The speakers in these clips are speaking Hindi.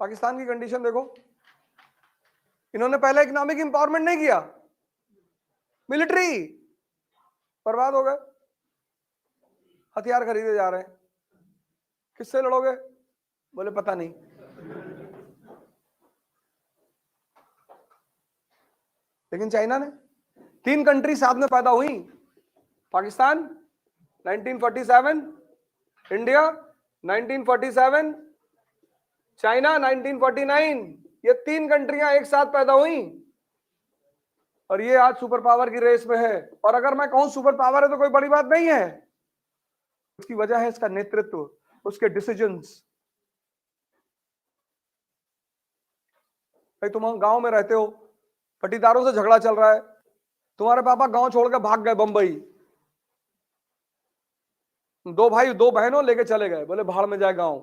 पाकिस्तान की कंडीशन देखो, इन्होंने पहले इकोनॉमिक इंपावरमेंट नहीं किया, मिलिट्री बर्बाद हो गए, हथियार खरीदे जा रहे हैं। किससे लड़ोगे? बोले पता नहीं। लेकिन चाइना ने 3 कंट्री साथ में पैदा हुई, पाकिस्तान 1947, इंडिया 1947, चाइना 1949, ये 3 कंट्रियां एक साथ पैदा हुई और ये आज सुपर पावर की रेस में है। और अगर मैं कहूं सुपर पावर है तो कोई बड़ी बात नहीं है, उसकी वजह है इसका नेतृत्व, उसके डिसीजंस। भाई तुम गांव में रहते हो, पटीदारों से झगड़ा चल रहा है, तुम्हारे पापा गांव छोड़ के भाग गए बंबई, 2 भाई 2 बहनों लेके चले गए, बोले भाड़ में जाए गांव।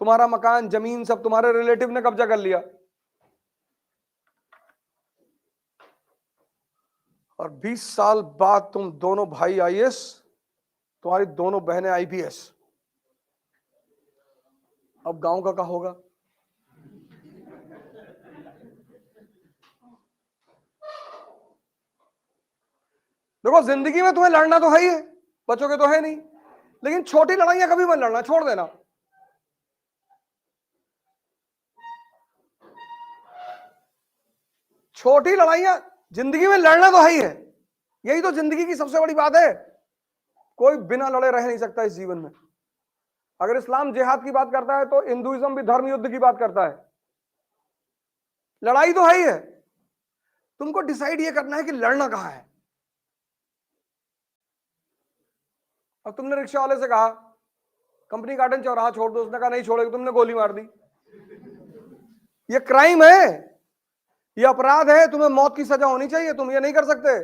तुम्हारा मकान जमीन सब तुम्हारे रिलेटिव ने कब्जा कर लिया, और 20 साल बाद तुम दोनों भाई आईएएस, तुम्हारी दोनों बहनें आईपीएस। अब गांव का क्या होगा? देखो जिंदगी में तुम्हें लड़ना तो है ही है, बचोगे तो है नहीं, लेकिन छोटी लड़ाइयां कभी मत लड़ना, छोड़ देना। छोटी लड़ाइयां, जिंदगी में लड़ना तो है ही है, यही तो जिंदगी की सबसे बड़ी बात है। कोई बिना लड़े रह नहीं सकता इस जीवन में। अगर इस्लाम जिहाद की बात करता है तो हिंदुइज्म भी धर्म युद्ध की बात करता है। लड़ाई तो है ही है, तुमको डिसाइड ये करना है कि लड़ना कहां है। अब तुमने रिक्शा वाले से कहा कंपनी गार्डन चौराहा छोड़ दो, उसने कहा नहीं छोड़ेगा, तुमने गोली मार दी। ये क्राइम है, ये अपराध है, तुम्हें मौत की सजा होनी चाहिए, तुम ये नहीं कर सकते।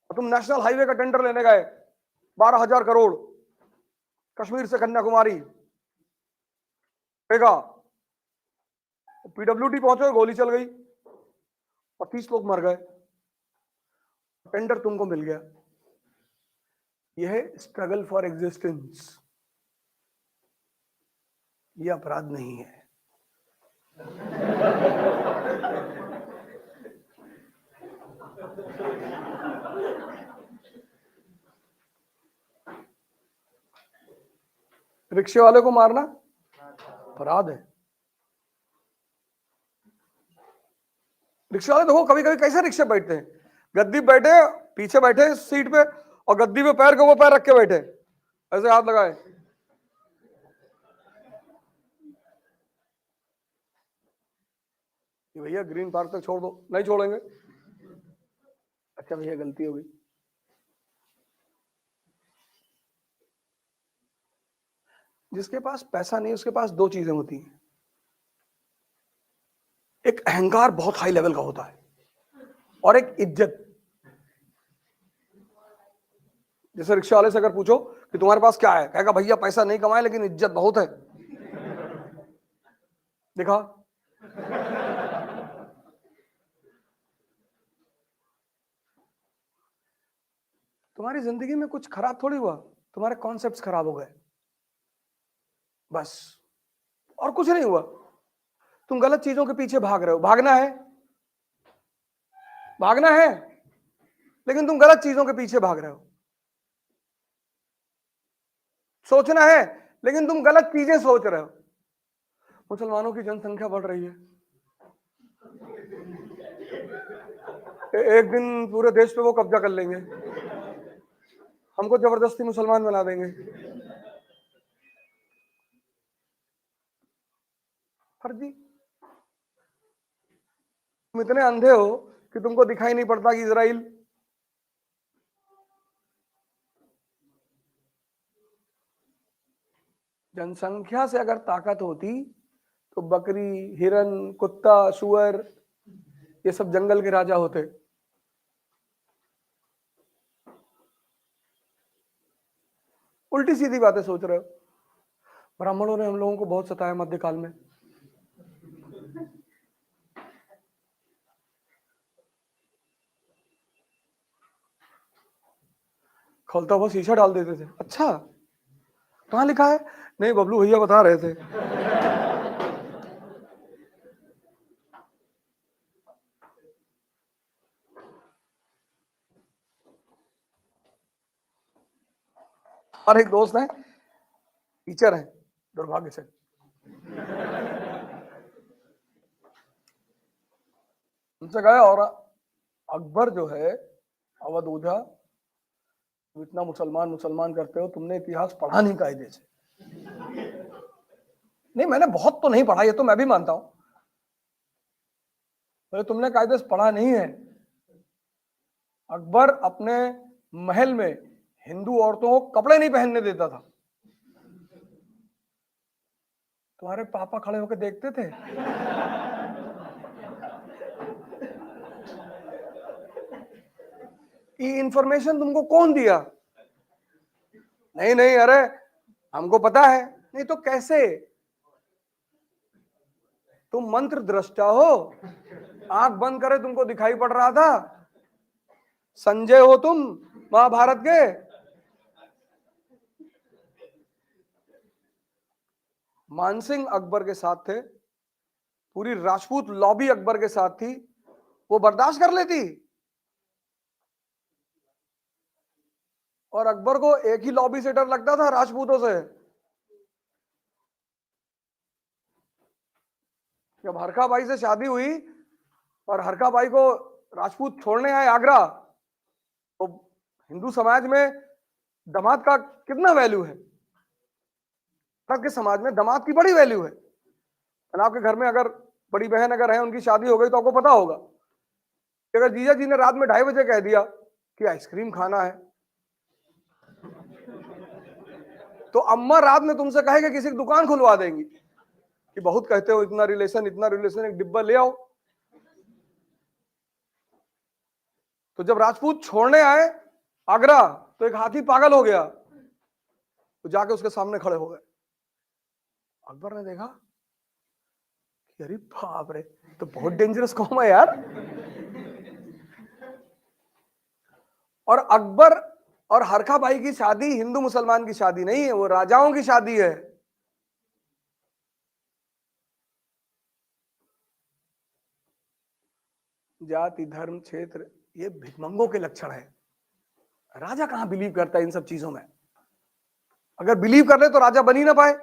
तुम नेशनल हाईवे का टेंडर लेने गए, 12,000 करोड़, कश्मीर से कन्याकुमारी, पीडब्ल्यूडी पहुंचे, गोली चल गई और 30 लोग मर गए, टेंडर तुमको मिल गया। यह है स्ट्रगल फॉर एग्जिस्टेंस, यह अपराध नहीं है। रिक्शे वाले को मारना अपराध है। रिक्शे वाले देखो कभी कभी कैसे रिक्शे बैठते हैं, गद्दी बैठे, पीछे बैठे सीट पे, और गद्दी पे पैर को वो पैर रख के बैठे, ऐसे हाथ लगाए। भैया ग्रीन पार्क तक छोड़ दो, नहीं छोड़ेंगे। अच्छा भैया गलती हो गई। जिसके पास पैसा नहीं, उसके पास 2 चीजें होती हैं, एक अहंकार बहुत हाई लेवल का होता है, और एक इज्जत। जैसे रिक्शा वाले से अगर पूछो कि तुम्हारे पास क्या है, कहेगा भैया पैसा नहीं कमाए लेकिन इज्जत बहुत है। देखा, तुम्हारी जिंदगी में कुछ खराब थोड़ी हुआ, तुम्हारे कॉन्सेप्ट्स खराब हो गए बस, और कुछ नहीं हुआ। तुम गलत चीजों के पीछे भाग रहे हो, भागना है, भागना है, लेकिन तुम गलत चीजों के पीछे भाग रहे हो। सोचना है, लेकिन तुम गलत चीजें सोच रहे हो। मुसलमानों की जनसंख्या बढ़ रही है, एक दिन पूरे देश पे वो कब्जा कर लेंगे, हमको जबरदस्ती मुसलमान बना देंगे। फर्जी, तुम इतने अंधे हो कि तुमको दिखाई नहीं पड़ता कि इजराइल जनसंख्या से अगर ताकत होती तो बकरी, हिरन, कुत्ता, सुअर, ये सब जंगल के राजा होते। उल्टी सीधी बातें सोच रहे हो। ब्राह्मणों ने हम लोगों को बहुत सताया मध्यकाल में, खोलता हुआ शीशा डाल देते थे। अच्छा, कहाँ लिखा है? नहीं बबलू भैया बता रहे थे। और एक दोस्त है, टीचर है, दुर्भाग्य से। उनसे गए और अकबर जो है अवध ओझा, तुम इतना मुसलमान मुसलमान करते हो, तुमने इतिहास पढ़ा नहीं कायदे से। नहीं मैंने बहुत तो नहीं पढ़ा, ये तो मैं भी मानता हूं, पर तुमने कायदे से पढ़ा नहीं है। अकबर अपने महल में हिंदू औरतों को कपड़े नहीं पहनने देता था। तुम्हारे पापा खड़े होकर देखते थे। ये इंफॉर्मेशन तुमको कौन दिया? नहीं नहीं, अरे हमको पता है। नहीं तो कैसे? तुम मंत्र दृष्टा हो, आंख बंद करे तुमको दिखाई पड़ रहा था। संजय हो तुम महाभारत के। मानसिंह अकबर के साथ थे, पूरी राजपूत लॉबी अकबर के साथ थी, वो बर्दाश्त कर लेती। और अकबर को एक ही लॉबी से डर लगता था, राजपूतों से। जब हरखा बाई से शादी हुई और हरखा बाई को राजपूत छोड़ने आए आगरा, तो हिंदू समाज में दामाद का कितना वैल्यू है? के समाज में दामाद की बड़ी वैल्यू है। और आपके घर में अगर बड़ी बहन अगर है, उनकी शादी हो गई, तो आपको पता होगा कि अगर जीजा जी ने रात में 2:30 बजे कह दिया कि आइसक्रीम खाना है, तो अम्मा रात में तुमसे कहेगा किसी की दुकान खुलवा देंगी कि बहुत कहते हो इतना रिलेशन, एक डिब्बा ले आओ। तो जब राजपूत छोड़ने आए आगरा, तो एक हाथी पागल हो गया, तो जाके उसके सामने खड़े हो गए। अकबर ने देखा कि अरे बाप रे, तो बहुत डेंजरस कौम है यार। और अकबर और हरखा बाई की शादी हिंदू मुसलमान की शादी नहीं है, वो राजाओं की शादी है। जाति धर्म क्षेत्र ये भिखमंगों के लक्षण है। राजा कहां बिलीव करता है इन सब चीजों में? अगर बिलीव कर ले तो राजा बन ही ना पाए।